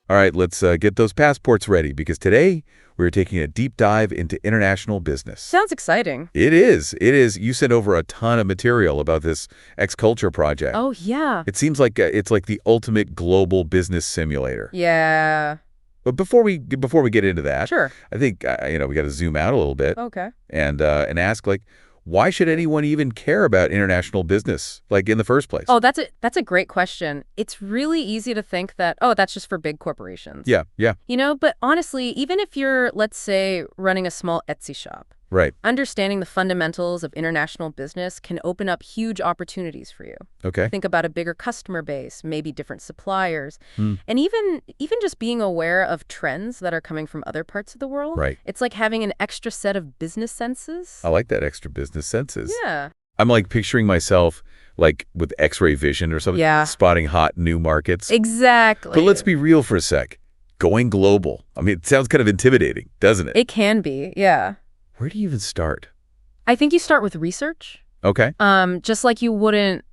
All right, let's get those passports ready because today we're taking a deep dive into international business. Sounds exciting. It is. It is. You sent over a ton of material about this X-Culture project. Oh, yeah. It seems like it's like the ultimate global business simulator. Yeah. But before we get into that, Sure. I think we got to zoom out a little bit Okay. and ask why should anyone even care about international business in the first place? Oh, that's a great question. It's really easy to think that, oh, that's just for big corporations. Yeah, yeah. But honestly, even if you're, let's say, running a small Etsy shop, Right. understanding the fundamentals of international business can open up huge opportunities for you. Okay. Think about a bigger customer base, maybe different suppliers, Hmm. and even just being aware of trends that are coming from other parts of the world. Right. It's like having an extra set of business senses. I like that extra business senses. Yeah. I'm picturing myself with X-ray vision or something, Yeah. spotting hot new markets. Exactly. But let's be real for a sec. Going global. It sounds kind of intimidating, doesn't it? It can be, yeah. Where do you even start? I think you start with research. Okay. Just like you wouldn't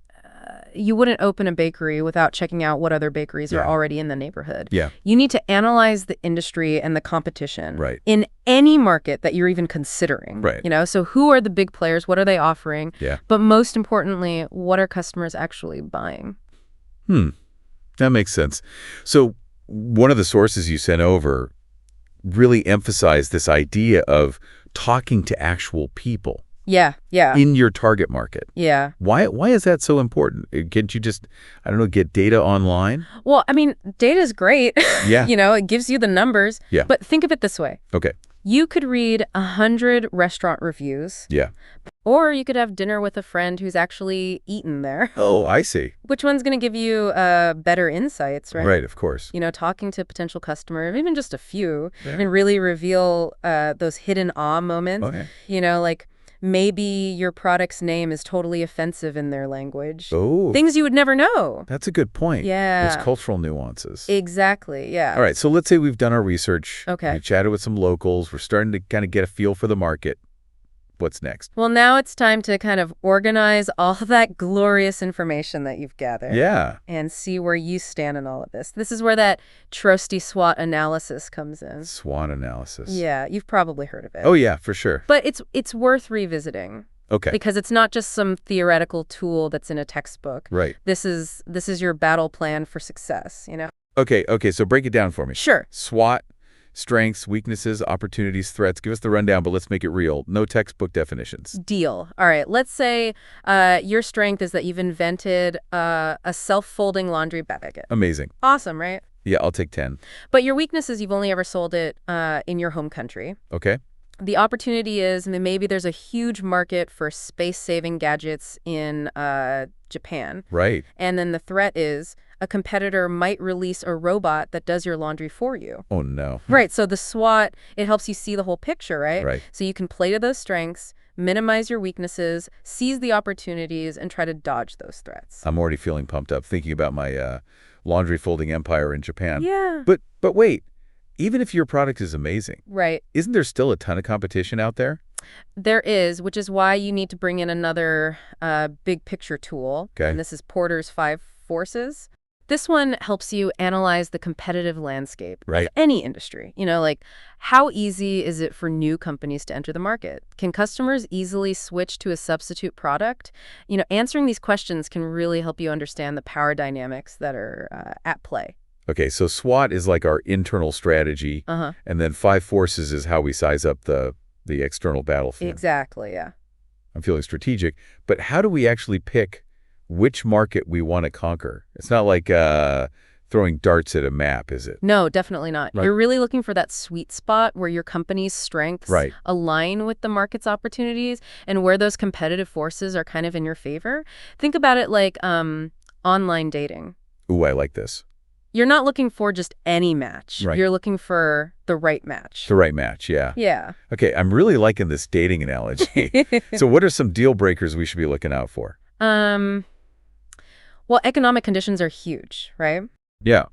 open a bakery without checking out what other bakeries are already in the neighborhood. Yeah. You need to analyze the industry and the competition Right. in any market that you're even considering. Right. So who are the big players? What are they offering? Yeah. But most importantly, what are customers actually buying? That makes sense. So one of the sources you sent over really emphasized this idea of talking to actual people Yeah. in your target market. Yeah. Why is that so important? Can't you just, get data online? Well, data is great. Yeah. It gives you the numbers. Yeah. But think of it this way. Okay. You could read 100 restaurant reviews, Yeah. or you could have dinner with a friend who's actually eaten there. Oh, I see. Which one's going to give you better insights, right? Right, of course. Talking to a potential customer, even just a few, Yeah. can really reveal those hidden awe moments. Okay. Like maybe your product's name is totally offensive in their language. Oh, Things you would never know. that's a good point. Yeah. Those cultural nuances. Exactly, yeah. All right, so let's say we've done our research. Okay. We chatted with some locals. We're starting to kind of get a feel for the market. What's next? Well, now it's time to kind of organize all that glorious information that you've gathered. Yeah. And see where you stand in all of this. This is where that trusty SWOT analysis comes in. SWOT analysis. Yeah, you've probably heard of it. Oh, yeah, for sure. But it's worth revisiting. Okay. Because it's not just some theoretical tool that's in a textbook. Right. This is your battle plan for success, Okay, so break it down for me. Sure. SWOT, strengths, weaknesses, opportunities, threats. Give us the rundown, but let's make it real. No textbook definitions. Deal. All right, let's say your strength is that you've invented a self-folding laundry basket. Amazing. Awesome, right? Yeah, I'll take 10. But your weakness is you've only ever sold it in your home country. Okay. The opportunity is maybe there's a huge market for space-saving gadgets in Japan. Right. And then the threat is a competitor might release a robot that does your laundry for you. Oh, no. Right. So the SWOT, it helps you see the whole picture, right? Right. So you can play to those strengths, minimize your weaknesses, seize the opportunities, and try to dodge those threats. I'm already feeling pumped up thinking about my laundry folding empire in Japan. Yeah. But wait, even if your product is amazing, Right. isn't there still a ton of competition out there? There is, which is why you need to bring in another big picture tool. Okay. And this is Porter's 5 Forces. This one helps you analyze the competitive landscape Right. of any industry. Like how easy is it for new companies to enter the market? Can customers easily switch to a substitute product? Answering these questions can really help you understand the power dynamics that are at play. Okay, so SWOT is like our internal strategy, Uh-huh. and then 5 Forces is how we size up the external battlefield. Exactly, yeah. I'm feeling strategic, but how do we actually pick which market we want to conquer? It's not like throwing darts at a map, is it? No, definitely not. Right. You're really looking for that sweet spot where your company's strengths Right. align with the market's opportunities and where those competitive forces are kind of in your favor. Think about it like online dating. Ooh, I like this. You're not looking for just any match. Right. You're looking for the right match. The right match, yeah. Yeah. Okay, I'm really liking this dating analogy. So what are some deal breakers we should be looking out for? Well, economic conditions are huge, right? Yeah.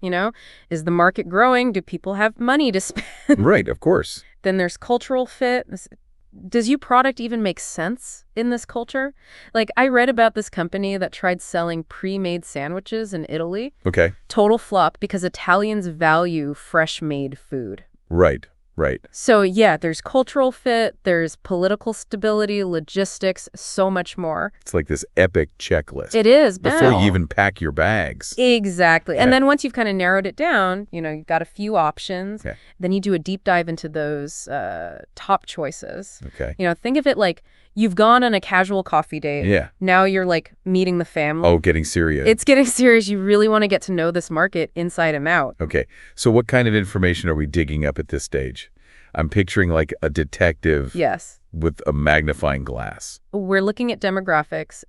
Is the market growing? Do people have money to spend? Right, of course. Then there's cultural fit. does your product even make sense in this culture? Like, I read about this company that tried selling pre-made sandwiches in Italy. Okay. Total flop because Italians value fresh-made food. Right. Right. So, yeah, there's cultural fit, there's political stability, logistics, so much more. It's like this epic checklist. It is, before Bill. you even pack your bags. Exactly. Yeah. And then once you've kind of narrowed it down, you've got a few options. Okay. Then you do a deep dive into those top choices. Okay. Think of it like you've gone on a casual coffee date. Yeah. Now you're like meeting the family. Oh, getting serious. It's getting serious. You really want to get to know this market inside and out. Okay. So what kind of information are we digging up at this stage? I'm picturing like a detective Yes. with a magnifying glass. We're looking at demographics,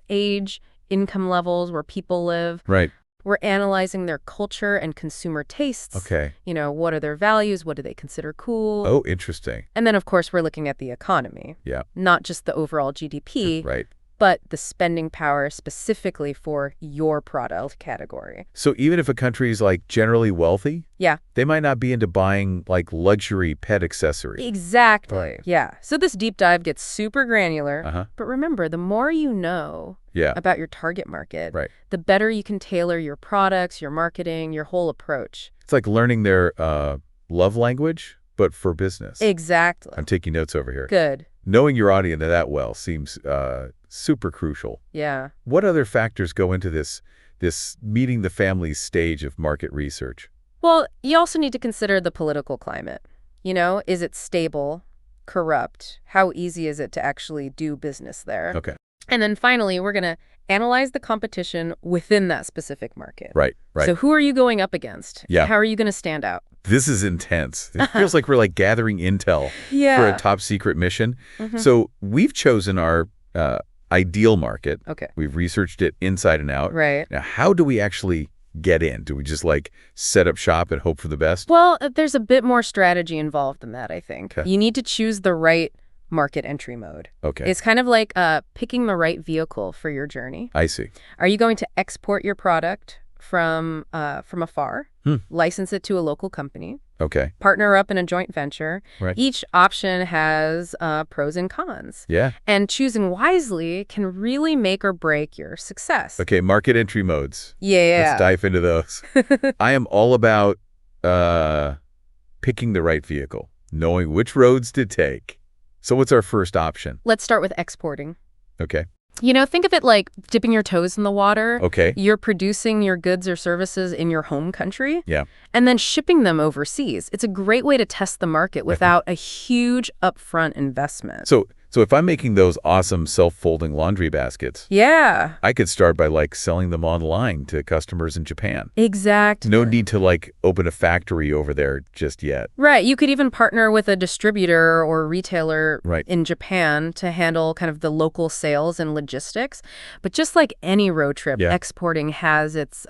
age, income levels, where people live. Right. We're analyzing their culture and consumer tastes. Okay. What are their values? What do they consider cool? Oh, interesting. And then, of course, we're looking at the economy. Yeah. Not just the overall GDP, Right. but the spending power specifically for your product category. So even if a country is like generally wealthy, Yeah. they might not be into buying like luxury pet accessories. Exactly. Right. Yeah. So this deep dive gets super granular. Uh-huh. But remember, the more you know Yeah. about your target market, Right. the better you can tailor your products, your marketing, your whole approach. It's like learning their love language, but for business. Exactly. I'm taking notes over here. Good. Knowing your audience that well seems super crucial. Yeah. What other factors go into this meeting the family's stage of market research? Well, you also need to consider the political climate. Is it stable, corrupt? How easy is it to actually do business there? Okay. And then finally, we're going to analyze the competition within that specific market. Right. Right. So who are you going up against? Yeah. How are you going to stand out? This is intense. It feels like we're like gathering intel for a top secret mission. Mhm. So we've chosen our ideal market. Okay. We've researched it inside and out. Right. Now, how do we actually get in? Do we just like set up shop and hope for the best? Well, there's a bit more strategy involved in that, I think. Okay. You need to choose the right market entry mode. Okay. It's kind of like picking the right vehicle for your journey. I see. Are you going to export your product from afar, license it to a local company, Okay. partner up in a joint venture? Right. Each option has pros and cons. Yeah. And choosing wisely can really make or break your success. Okay. Market entry modes. Yeah. Let's dive into those. I am all about picking the right vehicle, knowing which roads to take. So what's our first option? Let's start with exporting. Okay. Think of it like dipping your toes in the water. Okay. You're producing your goods or services in your home country. Yeah. And then shipping them overseas. It's a great way to test the market without a huge upfront investment. So if I'm making those awesome self-folding laundry baskets, Yeah, I could start by like selling them online to customers in Japan. exactly. No need to like open a factory over there just yet. Right. You could even partner with a distributor or retailer Right. in Japan to handle kind of the local sales and logistics. But just like any road trip, Yeah. exporting has its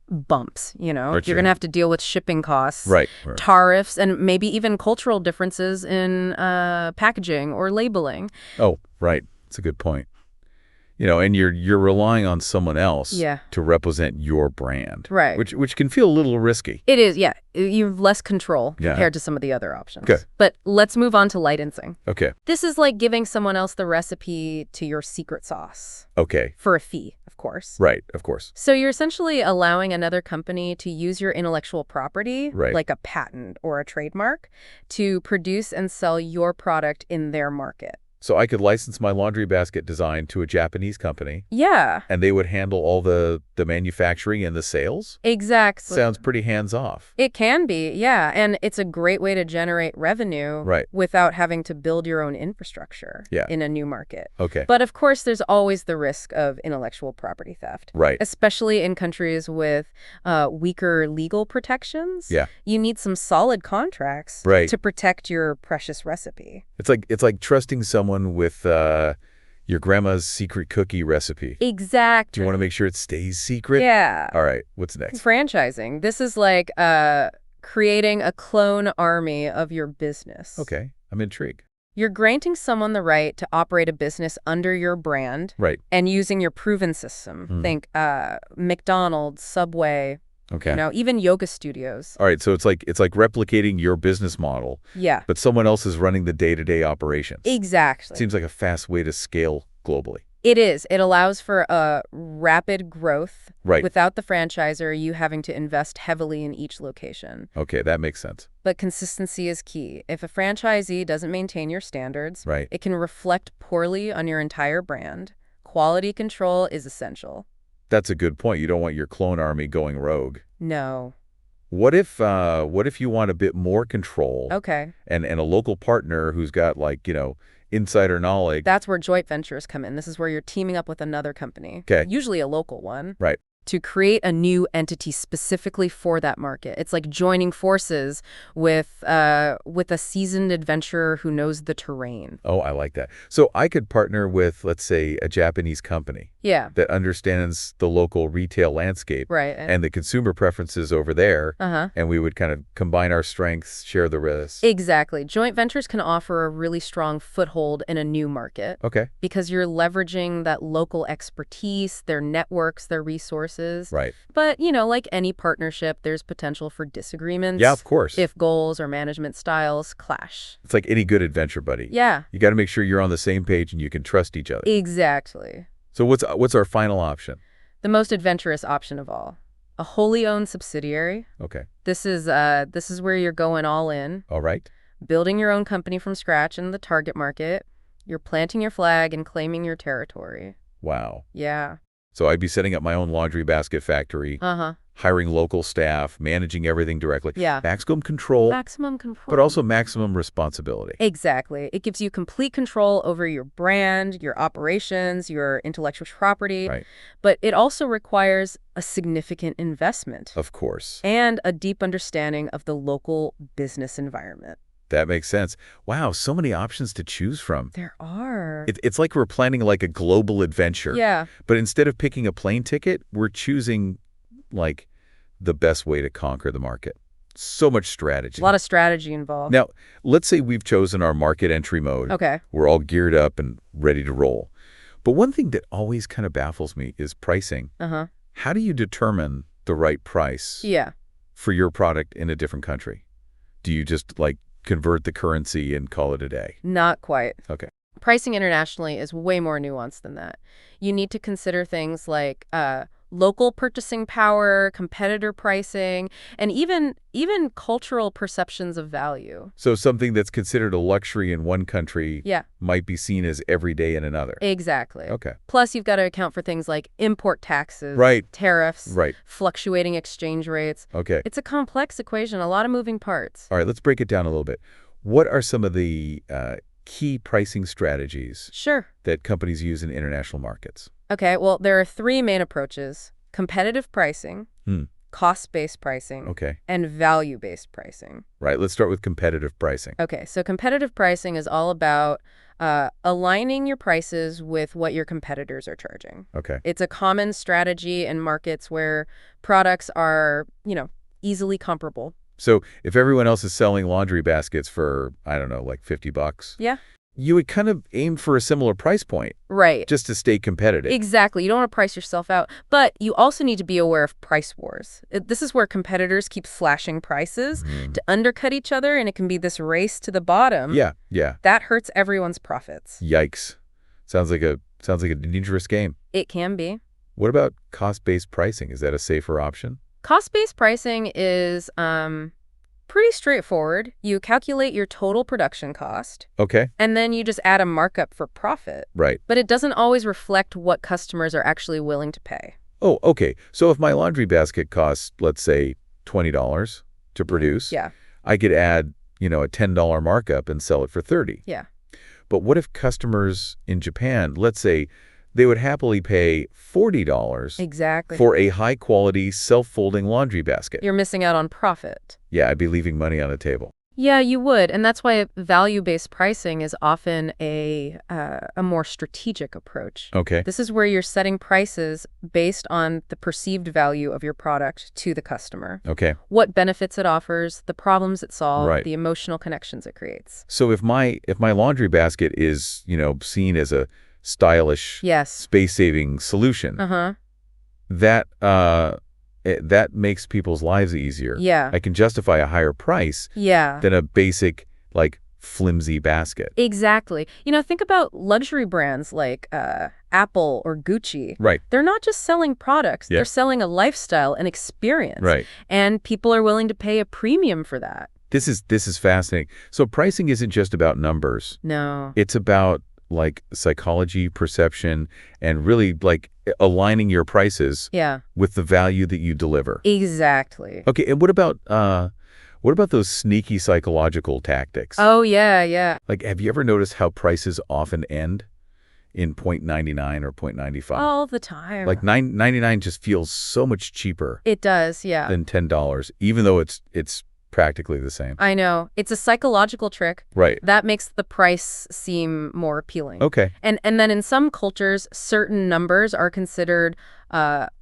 bumps, You're Sure. going to have to deal with shipping costs. Right. Tariffs, and maybe even cultural differences in packaging or labeling. Oh, right. That's a good point. And you're relying on someone else Yeah. to represent your brand. Right. Which can feel a little risky. It is, yeah. You have less control Yeah. compared to some of the other options. Okay. But let's move on to licensing. Okay. This is like giving someone else the recipe to your secret sauce Okay. for a fee, of course. Right. Of course. So you're essentially allowing another company to use your intellectual property, Right. like a patent or a trademark, to produce and sell your product in their market. So I could license my laundry basket design to a Japanese company, Yeah, and they would handle all the manufacturing and the sales? exactly. Sounds pretty hands-off. It can be, yeah. And it's a great way to generate revenue Right. without having to build your own infrastructure Yeah. in a new market. Okay. But of course, there's always the risk of intellectual property theft, Right. especially in countries with weaker legal protections. Yeah. You need some solid contracts Right. to protect your precious recipe. It's like trusting someone with your grandma's secret cookie recipe. Exactly. Do you want to make sure it stays secret? Yeah. All right. What's next? Franchising. This is like creating a clone army of your business. Okay. I'm intrigued. You're granting someone the right to operate a business under your brand Right. and using your proven system. Think McDonald's, Subway, Okay. Even yoga studios. All right, so it's like replicating your business model, Yeah, but someone else is running the day-to-day operations. exactly. Seems like a fast way to scale globally. It is. It allows for a rapid growth Right. without the franchisor, you having to invest heavily in each location. Okay, that makes sense. But consistency is key. If a franchisee doesn't maintain your standards, Right. it can reflect poorly on your entire brand. Quality control is essential. That's a good point. You don't want your clone army going rogue. No. What if you want a bit more control Okay. and a local partner who's got insider knowledge? That's where joint ventures come in. This is where you're teaming up with another company, Okay. usually a local one, Right. to create a new entity specifically for that market. It's like joining forces with a seasoned adventurer who knows the terrain. Oh, I like that. So I could partner with, let's say, a Japanese company Yeah, that understands the local retail landscape right. and the consumer preferences over there, Uh-huh. and we would kind of combine our strengths, share the risks. Exactly. Joint ventures can offer a really strong foothold in a new market Okay. because you're leveraging that local expertise, their networks, their resources. Right. But, like any partnership, there's potential for disagreements. Yeah, of course. If goals or management styles clash. It's like any good adventure buddy. Yeah, You got to make sure you're on the same page and you can trust each other. exactly. So what's our final option? The most adventurous option of all. A wholly owned subsidiary. Okay. This is where you're going all in, All right. building your own company from scratch in the target market. You're planting your flag and claiming your territory. Wow. Yeah. So I'd be setting up my own laundry basket factory, Uh-huh. hiring local staff, managing everything directly. Yeah. Maximum control, Maximum control. but also maximum responsibility. Exactly. It gives you complete control over your brand, your operations, your intellectual property. Right. But it also requires a significant investment Of course. and a deep understanding of the local business environment. That makes sense. Wow, so many options to choose from. There are. It's like we're planning like a global adventure. Yeah. But instead of picking a plane ticket, we're choosing like the best way to conquer the market. So much strategy. A lot of strategy involved. Now, let's say we've chosen our market entry mode. Okay. We're all geared up and ready to roll. But one thing that always kind of baffles me is pricing. Uh-huh. How do you determine the right price Yeah. for your product in a different country? Do you just convert the currency and call it a day? Not quite. Okay. Pricing internationally is way more nuanced than that. You need to consider things like local purchasing power, competitor pricing, and even cultural perceptions of value. So something that's considered a luxury in one country Yeah, might be seen as everyday in another. exactly. Okay. Plus, you've got to account for things like import taxes, Right. tariffs, Right. fluctuating exchange rates. Okay. It's a complex equation, a lot of moving parts. All right, let's break it down a little bit. What are some of the key pricing strategies Sure. that companies use in international markets? Okay, well, there are three main approaches: competitive pricing, Hmm. cost-based pricing, Okay. and value-based pricing. Right. Let's start with competitive pricing. Okay, so competitive pricing is all about aligning your prices with what your competitors are charging. Okay. It's a common strategy in markets where products are, easily comparable. So if everyone else is selling laundry baskets for, I don't know, like $50, Yeah. you would kind of aim for a similar price point Right. just to stay competitive. Exactly. You don't want to price yourself out, but you also need to be aware of price wars. This is where competitors keep slashing prices Mhm. to undercut each other, and it can be this race to the bottom. Yeah. Yeah. That hurts everyone's profits. Yikes. Sounds like a dangerous game. It can be. What about cost-based pricing? Is that a safer option? Cost-based pricing is pretty straightforward. You calculate your total production cost, Okay. and then you just add a markup for profit. Right. But it doesn't always reflect what customers are actually willing to pay. Oh, okay. So if my laundry basket costs, let's say, $20 to produce, Yeah. I could add, a $10 markup and sell it for $30. Yeah. But what if customers in Japan, let's say, they would happily pay $40 Exactly. for a high-quality, self-folding laundry basket? You're missing out on profit. Yeah, I'd be leaving money on the table. Yeah, you would, and that's why value-based pricing is often a more strategic approach. Okay. This is where you're setting prices based on the perceived value of your product to the customer. Okay. What benefits it offers, the problems it solves, Right. the emotional connections it creates. So if my laundry basket is, seen as a stylish, Yes. space-saving solution, Uh-huh. that that makes people's lives easier. Yeah. I can justify a higher price Yeah. than a basic, like, flimsy basket. Exactly. Think about luxury brands like Apple or Gucci. Right. They're not just selling products. Yeah. They're selling a lifestyle, an experience. Right. And people are willing to pay a premium for that. This is fascinating. So pricing isn't just about numbers. No. It's about, like, psychology, perception, and really, like, aligning your prices Yeah. with the value that you deliver. Exactly. Okay, and what about those sneaky psychological tactics? Oh, yeah. Like, have you ever noticed how prices often end in 0.99 or 0.95? All the time. Like 9.99 just feels so much cheaper It does, yeah. than $10, even though it's practically the same. I know. It's a psychological trick. Right. That makes the price seem more appealing. Okay. And then in some cultures, certain numbers are considered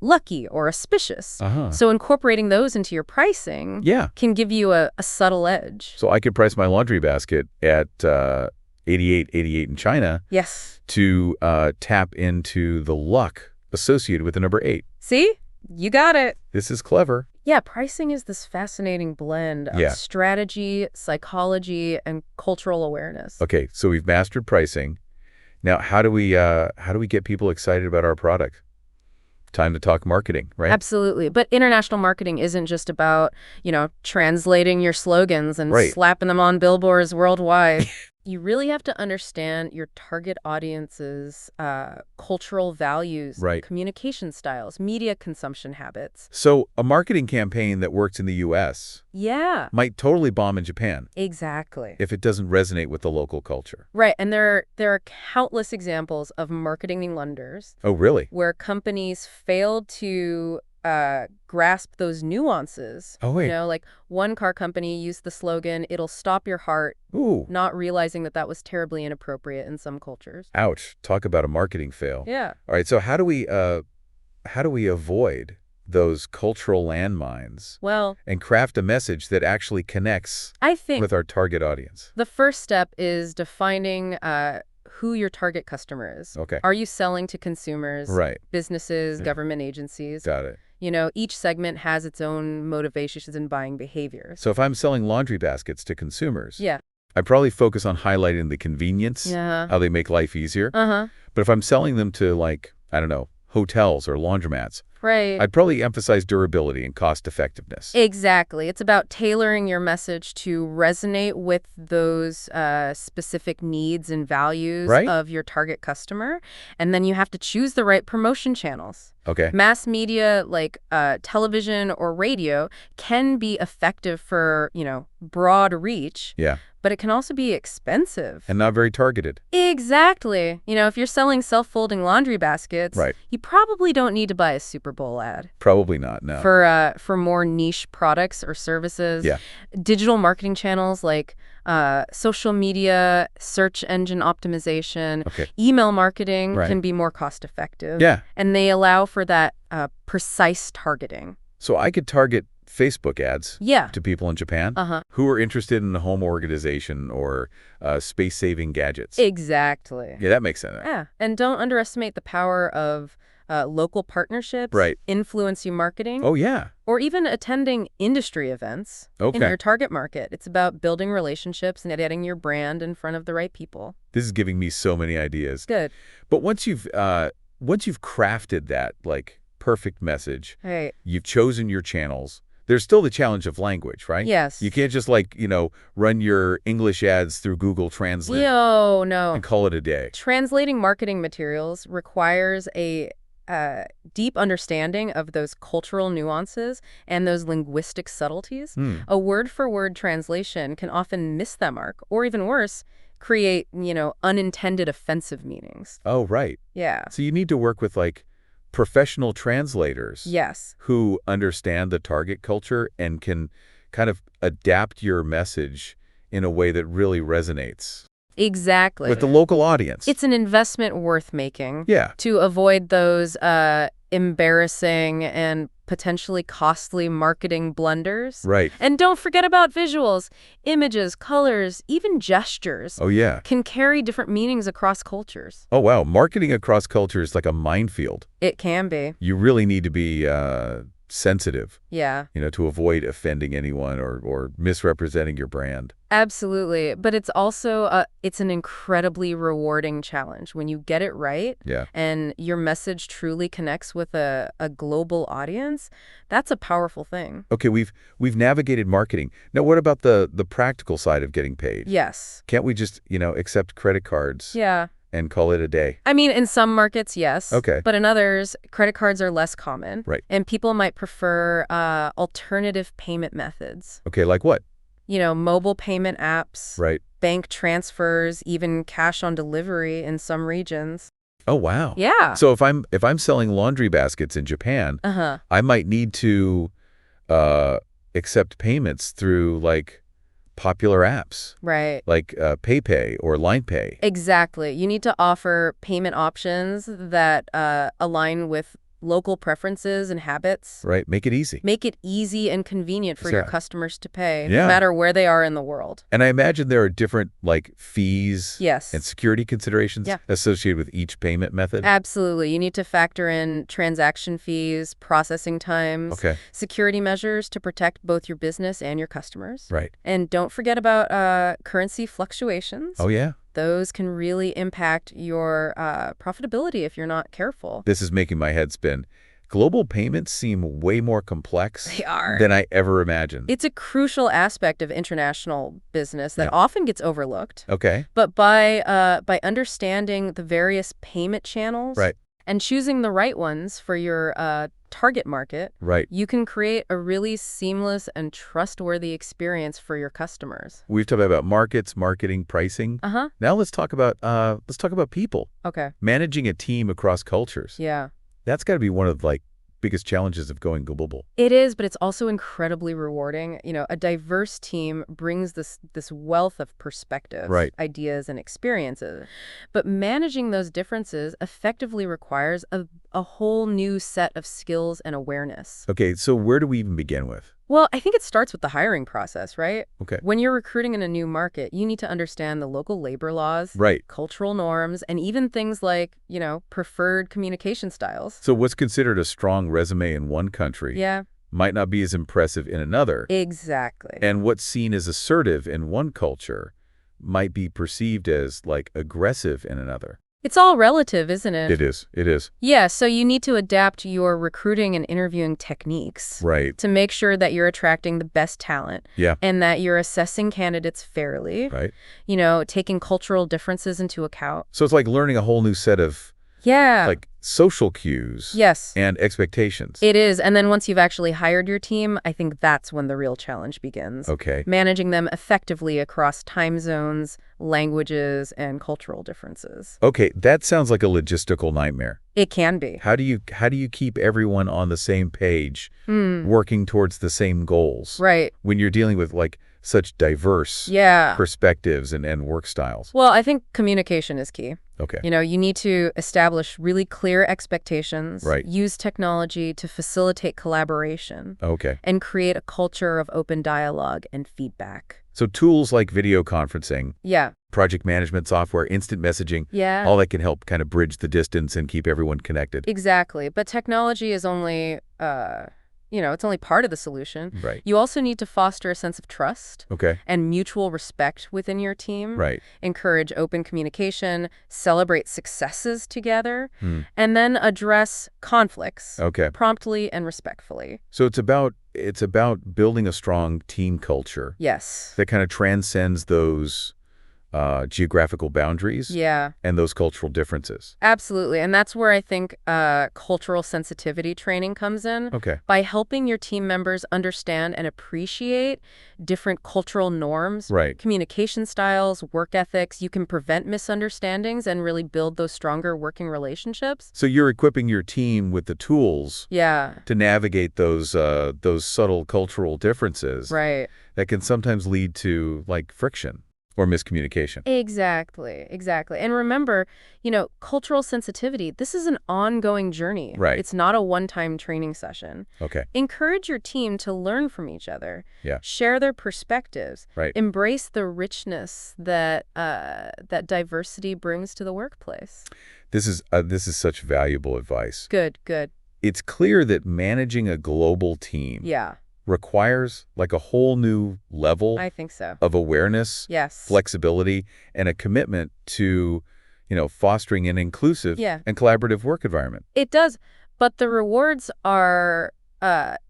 lucky or auspicious. Uh-huh. So incorporating those into your pricing Yeah. can give you a subtle edge. So I could price my laundry basket at 88.88 in China Yes. to tap into the luck associated with the number 8. See? You got it. This is clever. Yeah, pricing is this fascinating blend of Yeah. strategy, psychology, and cultural awareness. Okay, so we've mastered pricing. Now, how do we get people excited about our product? Time to talk marketing, right? Absolutely. But international marketing isn't just about, translating your slogans and Right. slapping them on billboards worldwide. You really have to understand your target audience's cultural values, Right. communication styles, media consumption habits. So a marketing campaign that works in the U.S. Yeah, might totally bomb in Japan exactly. if it doesn't resonate with the local culture. Right. And there are countless examples of marketing blunders Oh, really? where companies failed to grasp those nuances. Oh, wait. Like one car company used the slogan, "It'll stop your heart," Ooh, not realizing that was terribly inappropriate in some cultures. ouch. Talk about a marketing fail. Yeah. All right, so how do we avoid those cultural landmines Well, and craft a message that actually connects I think with our target audience? the first step is defining who your target customer is. Okay. Are you selling to consumers, Right. businesses, Yeah. government agencies? Got it. Each segment has its own motivations and buying behaviors. So if I'm selling laundry baskets to consumers, Yeah. I probably focus on highlighting the convenience, Yeah. how they make life easier. Uh-huh. But if I'm selling them to, like, I don't know, hotels or laundromats, Right. I'd probably emphasize durability and cost effectiveness. Exactly. It's about tailoring your message to resonate with those specific needs and values Right. of your target customer. And then you have to choose the right promotion channels. Okay. Mass media like television or radio can be effective for, broad reach, Yeah. but it can also be expensive. And not very targeted. Exactly. If you're selling self-folding laundry baskets, Right. you probably don't need to buy a Super Bowl ad. Probably not, no. For more niche products or services. Yeah. Digital marketing channels like social media, search engine optimization, Okay. email marketing Right. can be more cost effective. Yeah. And they allow for that precise targeting. So I could target Facebook ads Yeah. to people in Japan Uh-huh. who are interested in home organization or space-saving gadgets. Exactly. Yeah, that makes sense. Yeah. And don't underestimate the power of local partnerships, Right. influencer marketing, Oh, yeah. or even attending industry events in Okay. your target market. It's about building relationships and getting your brand in front of the right people. This is giving me so many ideas. Good. But once you've crafted that, like, perfect message, Hey. you've chosen your channels, there's still the challenge of language, right? Yes. You can't just, like, run your English ads through Google Translate No. and call it a day. Translating marketing materials requires a deep understanding of those cultural nuances and those linguistic subtleties. A word-for-word translation can often miss that mark, or even worse, create, unintended offensive meanings. Oh, right. Yeah. So you need to work with, like, professional translators Yes. who understand the target culture and can kind of adapt your message in a way that really resonates Exactly. with the local audience. It's an investment worth making. Yeah. To avoid those embarrassing and potentially costly marketing blunders. Right. And don't forget about visuals. Images, colors, even gestures Oh, yeah. can carry different meanings across cultures. Oh, wow. Marketing across culture is like a minefield. It can be. You really need to be sensitive, Yeah. to avoid offending anyone or misrepresenting your brand. Absolutely. But it's also it's an incredibly rewarding challenge when you get it right Yeah. and your message truly connects with a global audience. That's a powerful thing. Okay, we've navigated marketing. Now, what about the practical side of getting paid? Yes. Can't we just, accept credit cards Yeah. and call it a day? I mean, in some markets, yes. Okay. But in others, credit cards are less common. Right. And people might prefer alternative payment methods. Okay, like what? Mobile payment apps, Right. bank transfers, even cash on delivery in some regions. Oh, wow. Yeah. So if I'm selling laundry baskets in Japan, Uh-huh. I might need to accept payments through like popular apps Right. like PayPay or LinePay. Exactly. You need to offer payment options that align with local preferences and habits. Right. Make it easy. Make it easy and convenient for your Yeah. customers to pay, Yeah. no matter where they are in the world. And I imagine there are different like fees Yes. and security considerations Yeah. associated with each payment method. Absolutely. You need to factor in transaction fees, processing times, Okay. security measures to protect both your business and your customers. Right. And don't forget about currency fluctuations. Oh, yeah. Those can really impact your profitability if you're not careful. This is making my head spin. Global payments seem way more complex They are. than I ever imagined. It's a crucial aspect of international business that Yeah. often gets overlooked. Okay. But by understanding the various payment channels Right. and choosing the right ones for your target market, Right. you can create a really seamless and trustworthy experience for your customers. We've talked about markets, marketing, pricing. Uh-huh. Now let's talk about people. Okay. Managing a team across cultures. Yeah. That's got to be one of like biggest challenges of going global. It is, but it's also incredibly rewarding. A diverse team brings this wealth of perspectives, Right. ideas, and experiences. But managing those differences effectively requires a whole new set of skills and awareness. Okay, so where do we even begin with? Well, I think it starts with the hiring process, right? Okay. When you're recruiting in a new market, you need to understand the local labor laws, Right. cultural norms, and even things like, preferred communication styles. So what's considered a strong resume in one country Yeah, might not be as impressive in another. exactly. And what's seen as assertive in one culture might be perceived as like aggressive in another. It's all relative, isn't it? It is. It is. Yeah, so you need to adapt your recruiting and interviewing techniques Right. to make sure that you're attracting the best talent Yeah. and that you're assessing candidates fairly, Right. taking cultural differences into account. So it's like learning a whole new set of Yeah. like social cues Yes. and expectations. It is. And then once you've actually hired your team, I think that's when the real challenge begins. Okay. Managing them effectively across time zones, languages, and cultural differences. Okay, that sounds like a logistical nightmare. It can be. How do you keep everyone on the same page, working towards the same goals? Right. When you're dealing with like such diverse Yeah. perspectives and work styles. Well, I think communication is key. Okay. You need to establish really clear expectations, Right. use technology to facilitate collaboration, Okay. and create a culture of open dialogue and feedback. So tools like video conferencing, Yeah. project management software, instant messaging, Yeah. all that can help kind of bridge the distance and keep everyone connected. Exactly. But technology is only, it's only part of the solution. Right. You also need to foster a sense of trust Okay. and mutual respect within your team. Right. Encourage open communication, celebrate successes together, Hmm. and then address conflicts Okay. promptly and respectfully. So it's about building a strong team culture Yes. that kind of transcends those geographical boundaries Yeah, and those cultural differences. absolutely. And that's where I think cultural sensitivity training comes in. Okay. By helping your team members understand and appreciate different cultural norms, Right. communication styles, work ethics, you can prevent misunderstandings and really build those stronger working relationships. So you're equipping your team with the tools Yeah, to navigate those subtle cultural differences right. that can sometimes lead to like friction or miscommunication. Exactly. And remember, cultural sensitivity, this is an ongoing journey. Right. It's not a one-time training session. Okay. Encourage your team to learn from each other. Yeah. Share their perspectives. Right. Embrace the richness that diversity brings to the workplace. This is such valuable advice. Good. it's clear that managing a global team Yeah, requires like a whole new level I think so. of awareness, Yes. flexibility, and a commitment to, fostering an inclusive Yeah. and collaborative work environment. It does, but the rewards are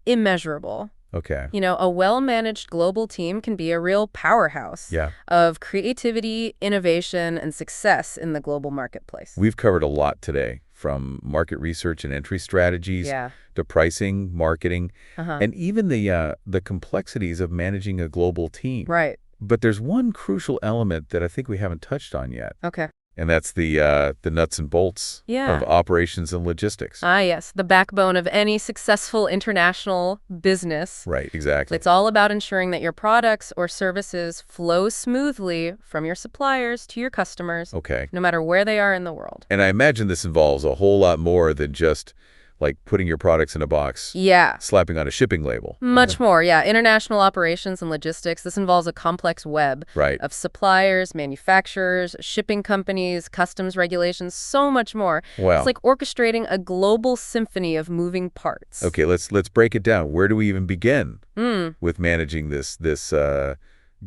immeasurable. Okay. A well-managed global team can be a real powerhouse Yeah. of creativity, innovation, and success in the global marketplace. We've covered a lot today, from market research and entry strategies Yeah. to pricing, marketing, Uh-huh. and even the complexities of managing a global team. Right. But there's one crucial element that I think we haven't touched on yet, Okay. and that's the nuts and bolts Yeah. of operations and logistics. Ah, yes. The backbone of any successful international business. Right, exactly. It's all about ensuring that your products or services flow smoothly from your suppliers to your customers, Okay. no matter where they are in the world. And I imagine this involves a whole lot more than just like putting your products in a box, Yeah. slapping on a shipping label. Much more, yeah. International operations and logistics. This involves a complex web Right. of suppliers, manufacturers, shipping companies, customs regulations, so much more. Wow. It's like orchestrating a global symphony of moving parts. Okay, let's break it down. Where do we even begin Mm. with managing this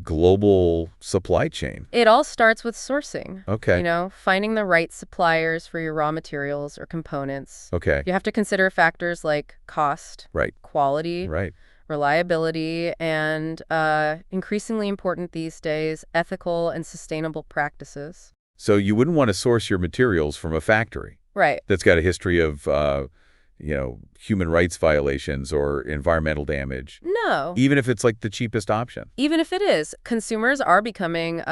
global supply chain? It all starts with sourcing. Okay. Finding the right suppliers for your raw materials or components. Okay. You have to consider factors like cost, Right. quality, Right. reliability, and increasingly important these days, ethical and sustainable practices. So you wouldn't want to source your materials from a factory Right. that's got a history of human rights violations or environmental damage, No. even if it's like the cheapest option. Even if it is, consumers are becoming,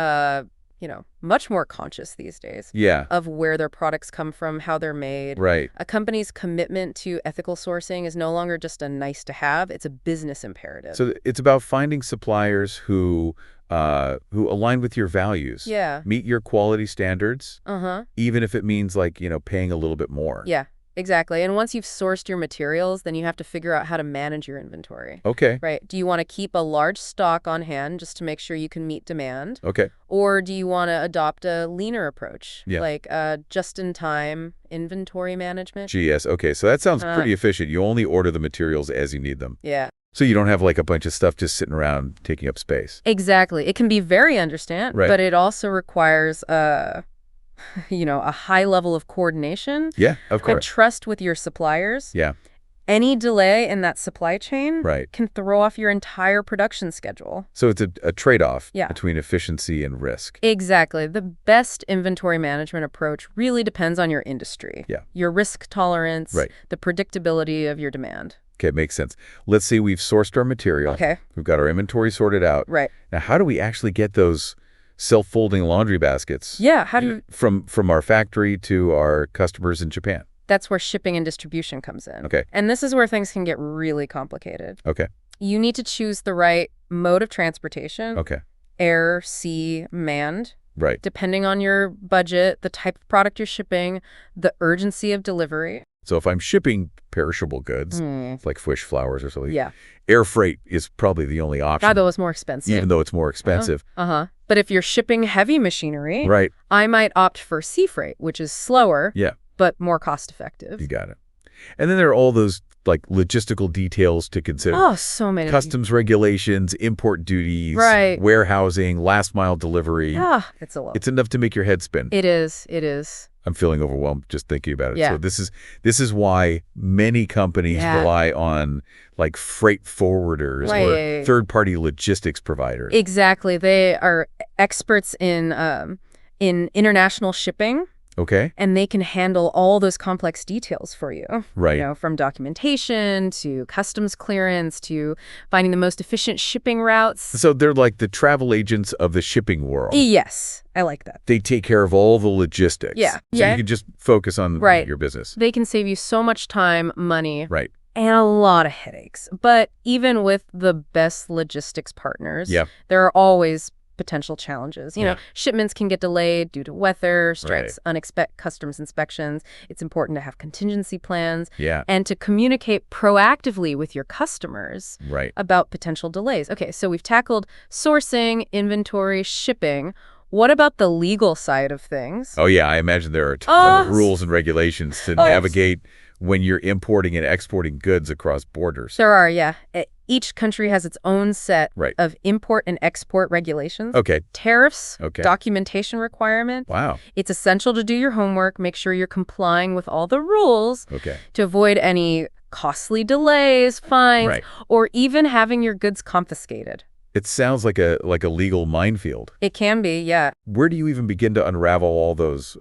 much more conscious these days Yeah. of where their products come from, how they're made. Right. A company's commitment to ethical sourcing is no longer just a nice to have, it's a business imperative. So it's about finding suppliers who align with your values. Yeah. Meet your quality standards, Uh-huh. even if it means like, paying a little bit more. Yeah, exactly. And once you've sourced your materials, then you have to figure out how to manage your inventory. Okay. Right. Do you want to keep a large stock on hand just to make sure you can meet demand? Okay. Or do you want to adopt a leaner approach, Yeah. like just-in-time inventory management? GS. Okay. So that sounds Uh. pretty efficient. You only order the materials as you need them. Yeah, So you don't have like a bunch of stuff just sitting around taking up space. exactly. It can be very understand, Right. but it also requires a high level of coordination Yeah, of and course. trust with your suppliers. Yeah. Any delay in that supply chain Right. can throw off your entire production schedule. So it's a trade-off Yeah. between efficiency and risk. Exactly. The best inventory management approach really depends on your industry. Yeah. Your risk tolerance, Right. the predictability of your demand. Okay, makes sense. Let's say we've sourced our material. Okay. We've got our inventory sorted out. Right. Now, how do we actually get those self-folding laundry baskets Yeah, how do you from our factory to our customers in Japan? That's where shipping and distribution comes in. Okay. And this is where things can get really complicated. Okay. You need to choose the right mode of transportation. Okay. Air, sea, manned. Right. Depending on your budget, the type of product you're shipping, the urgency of delivery. So if I'm shipping perishable goods, like fish, flowers, or something, Yeah. air freight is probably the only option, God, though it's more expensive. even though it's more expensive. Uh-huh. But if you're shipping heavy machinery, Right. I might opt for sea freight, which is slower, Yeah. but more cost-effective. You got it. And then there are all those like logistical details to consider. Oh, so many. Customs regulations, import duties, Right. warehousing, last mile delivery. Ah, it's a lot. It's enough to make your head spin. It is. It is. I'm feeling overwhelmed just thinking about it. Yeah. So this is why many companies Yeah. rely on like freight forwarders or Right. third-party logistics providers. Exactly. They are experts in international shipping, Okay? and they can handle all those complex details for you. Right. From documentation to customs clearance to finding the most efficient shipping routes. So they're like the travel agents of the shipping world. Yes, I like that. They take care of all the logistics. Yeah. So Yeah. you can just focus on Right. your business. They can save you so much time, money, Right. and a lot of headaches. But even with the best logistics partners, Yeah. there are always potential challenges. Yeah. Shipments can get delayed due to weather, strikes, unexpected customs inspections. It's important to have contingency plans Yeah. and to communicate proactively with your customers Right. about potential delays. Okay, so we've tackled sourcing, inventory, shipping. What about the legal side of things? Oh, yeah. I imagine there are a ton of Oh, rules and regulations to yes. navigate when you're importing and exporting goods across borders. There are, yeah. Each country has its own set Right. of import and export regulations. Okay. Tariffs, Okay. documentation requirement. Wow. It's essential to do your homework, make sure you're complying with all the rules Okay. to avoid any costly delays, fines, Right. or even having your goods confiscated. It sounds like a legal minefield. It can be, yeah. Where do you even begin to unravel all those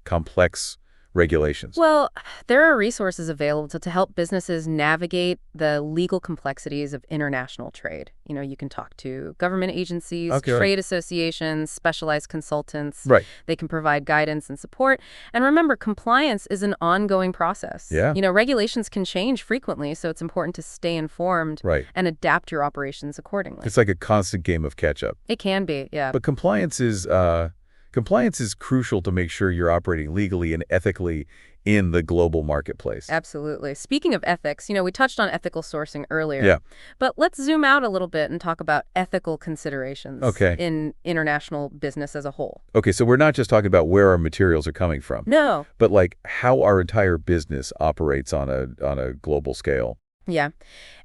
complex regulations? Well, there are resources available to help businesses navigate the legal complexities of international trade. You can talk to government agencies, Okay, right. trade associations, specialized consultants. Right. They can provide guidance and support. And remember, compliance is an ongoing process. Yeah. Regulations can change frequently, so it's important to stay informed Right. and adapt your operations accordingly. It's like a constant game of catch-up. It can be, yeah. But compliance is crucial to make sure you're operating legally and ethically in the global marketplace. Absolutely. Speaking of ethics, we touched on ethical sourcing earlier. Yeah. But let's zoom out a little bit and talk about ethical considerations Okay. in international business as a whole. Okay, so we're not just talking about where our materials are coming from, No. but like how our entire business operates on a global scale. Yeah.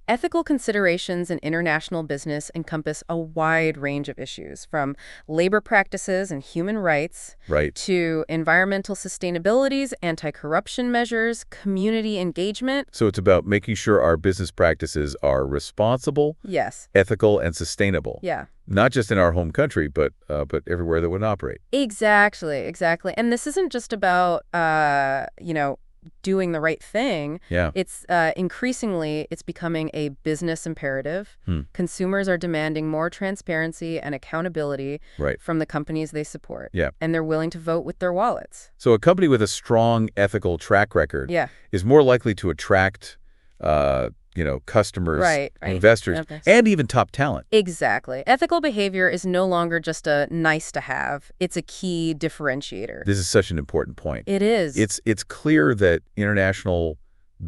Ethical considerations in international business encompass a wide range of issues, from labor practices and human rights Right. to environmental sustainabilities, anti-corruption measures, community engagement. So it's about making sure our business practices are responsible, Yes. ethical, and sustainable. Yeah. Not just in our home country, but everywhere that would operate. Exactly. And this isn't just about, doing the right thing. Yeah. It's increasingly, it's becoming a business imperative. Hmm. Consumers are demanding more transparency and accountability Right. from the companies they support. Yeah. And they're willing to vote with their wallets. So a company with a strong ethical track record Yeah. is more likely to attract, customers, Right. investors, Okay. and even top talent. Exactly. Ethical behavior is no longer just a nice to have. It's a key differentiator. This is such an important point. It is. It's clear that international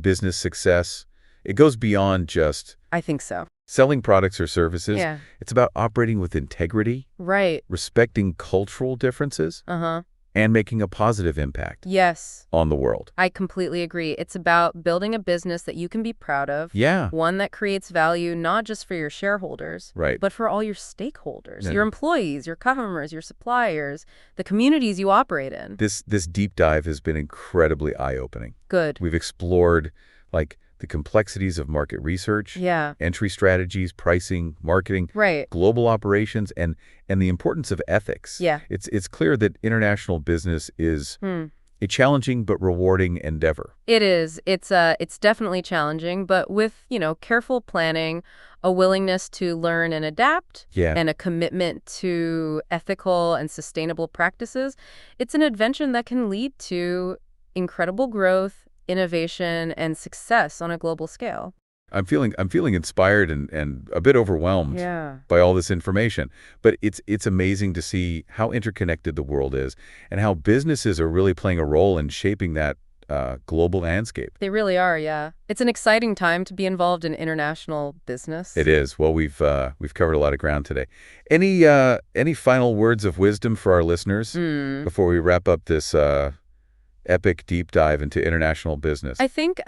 business success, it goes beyond just I think so. selling products or services. Yeah. It's about operating with integrity, Right. respecting cultural differences, Uh-huh. and making a positive impact Yes. on the world. I completely agree. It's about building a business that you can be proud of. Yeah. One that creates value not just for your shareholders, Right. but for all your stakeholders, Yeah. your employees, your customers, your suppliers, the communities you operate in. This deep dive has been incredibly eye-opening. Good. We've explored the complexities of market research, Yeah. entry strategies, pricing, marketing, Right. global operations, and the importance of ethics. Yeah. It's clear that international business is Hmm. a challenging but rewarding endeavor. It is. It's definitely challenging, but with, careful planning, a willingness to learn and adapt, Yeah. and a commitment to ethical and sustainable practices, it's an adventure that can lead to incredible growth, innovation, and success on a global scale. I'm feeling inspired and a bit overwhelmed Yeah. by all this information. But it's amazing to see how interconnected the world is and how businesses are really playing a role in shaping that global landscape. They really are, yeah. It's an exciting time to be involved in international business. It is. Well, we've covered a lot of ground today. Any final words of wisdom for our listeners before we wrap up this epic deep dive into international business? I think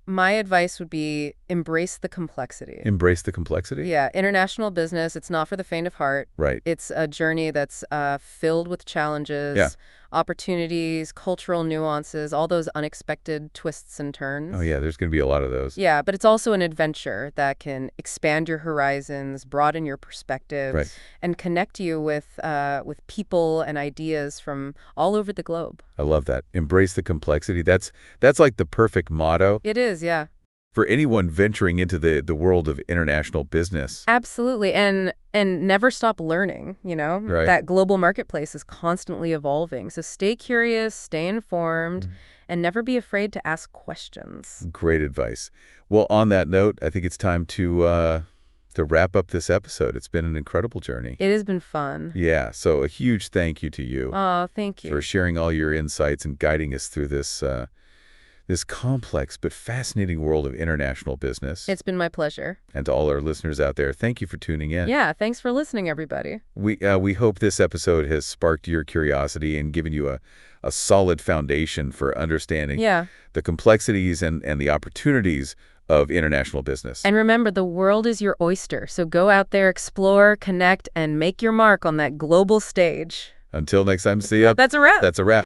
my advice would be embrace the complexity. Embrace the complexity? Yeah, international business, it's not for the faint of heart. Right. It's a journey that's filled with challenges, Yeah. opportunities, cultural nuances, all those unexpected twists and turns. Oh, yeah, there's going to be a lot of those. Yeah, but it's also an adventure that can expand your horizons, broaden your perspective, Right. and connect you with people and ideas from all over the globe. I love that. Embrace the complexity. That's like the perfect motto It is, yeah. for anyone venturing into the world of international business. Absolutely. And never stop learning, Right. That global marketplace is constantly evolving. So stay curious, stay informed, and never be afraid to ask questions. Great advice. Well, on that note, I think it's time to wrap up this episode. It's been an incredible journey. It has been fun. Yeah, so a huge thank you to you Oh, thank you. for sharing all your insights and guiding us through this complex but fascinating world of international business. It's been my pleasure. And to all our listeners out there, thank you for tuning in. Yeah, thanks for listening, everybody. We hope this episode has sparked your curiosity and given you a solid foundation for understanding the complexities and the opportunities of international business. And remember, the world is your oyster, so go out there, explore, connect, and make your mark on that global stage. Until next time, see ya. That's a wrap. That's a wrap.